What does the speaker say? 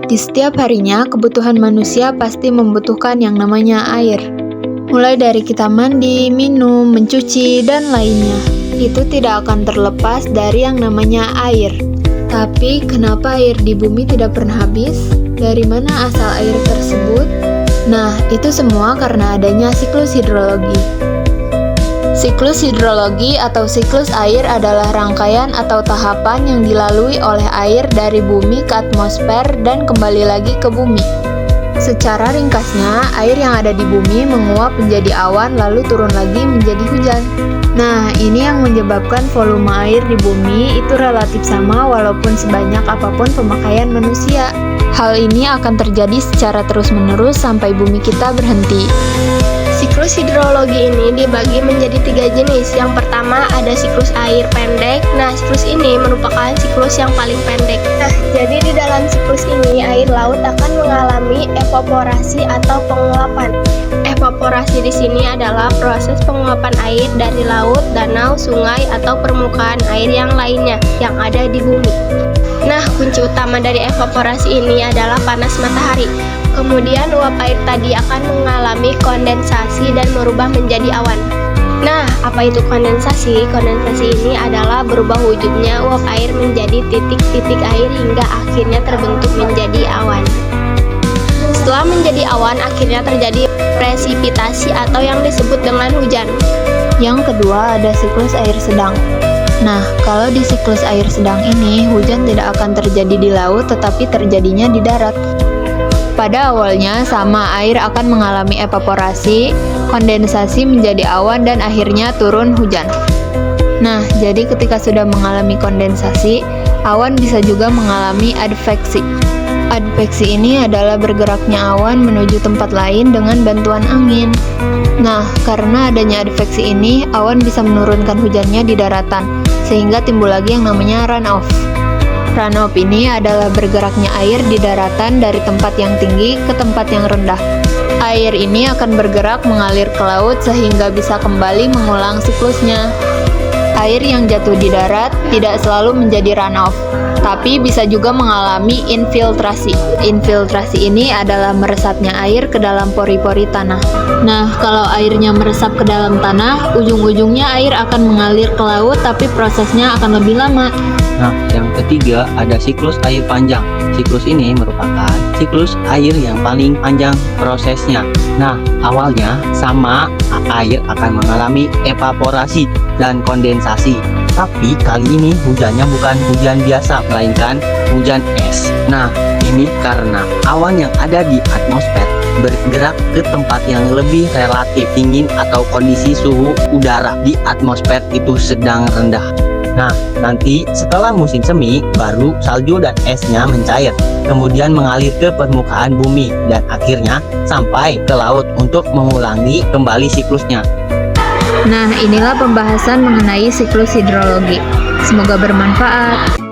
Di setiap harinya, kebutuhan manusia pasti membutuhkan yang namanya air. Mulai dari kita mandi, minum, mencuci, dan lainnya. Itu tidak akan terlepas dari yang namanya air. Tapi, kenapa air di bumi tidak pernah habis? Dari mana asal air tersebut? Nah, itu semua karena adanya siklus hidrologi. Siklus hidrologi atau siklus air adalah rangkaian atau tahapan yang dilalui oleh air dari bumi ke atmosfer dan kembali lagi ke bumi. Secara ringkasnya, air yang ada di bumi menguap menjadi awan lalu turun lagi menjadi hujan. Nah, ini yang menyebabkan volume air di bumi itu relatif sama walaupun sebanyak apapun pemakaian manusia. Hal ini akan terjadi secara terus-menerus sampai bumi kita berhenti. Siklus hidrologi ini dibagi menjadi 3 jenis. Yang pertama ada siklus air pendek. Nah, siklus ini merupakan siklus yang paling pendek. Nah, jadi di dalam siklus ini air laut akan mengalami evaporasi atau penguapan. Evaporasi di sini adalah proses penguapan air dari laut, danau, sungai, atau permukaan air yang lainnya yang ada di bumi. Nah, kunci utama dari evaporasi ini adalah panas matahari. Kemudian uap air tadi akan mengalami kondensasi dan berubah menjadi awan. Nah, apa itu kondensasi? Kondensasi ini adalah berubah wujudnya uap air menjadi titik-titik air hingga akhirnya terbentuk menjadi awan. Setelah menjadi awan, akhirnya terjadi presipitasi atau yang disebut dengan hujan. Yang kedua ada siklus air sedang. Nah, kalau di siklus air sedang ini, hujan tidak akan terjadi di laut tetapi terjadinya di darat. Pada awalnya sama, air akan mengalami evaporasi, kondensasi menjadi awan dan akhirnya turun hujan. Nah, jadi ketika sudah mengalami kondensasi, awan bisa juga mengalami adveksi. Adveksi ini adalah bergeraknya awan menuju tempat lain dengan bantuan angin. Nah, karena adanya adveksi ini, awan bisa menurunkan hujannya di daratan, sehingga timbul lagi yang namanya runoff. Runoff ini adalah bergeraknya air di daratan dari tempat yang tinggi ke tempat yang rendah. Air ini akan bergerak mengalir ke laut sehingga bisa kembali mengulang siklusnya. Air yang jatuh di darat tidak selalu menjadi runoff, tapi bisa juga mengalami infiltrasi. Infiltrasi ini adalah meresapnya air ke dalam pori-pori tanah. Nah, kalau airnya meresap ke dalam tanah, ujung-ujungnya air akan mengalir ke laut, tapi prosesnya akan lebih lama. Nah, yang ketiga ada siklus air panjang. Siklus ini merupakan siklus air yang paling panjang prosesnya. Nah, awalnya sama, air akan mengalami evaporasi dan kondensasi. Tapi kali ini hujannya bukan hujan biasa, melainkan hujan es. Nah, ini karena awan yang ada di atmosfer bergerak ke tempat yang lebih relatif dingin atau kondisi suhu udara di atmosfer itu sedang rendah. Nah, nanti setelah musim semi, baru salju dan esnya mencair, kemudian mengalir ke permukaan bumi, dan akhirnya sampai ke laut untuk mengulangi kembali siklusnya. Nah, inilah pembahasan mengenai siklus hidrologi. Semoga bermanfaat.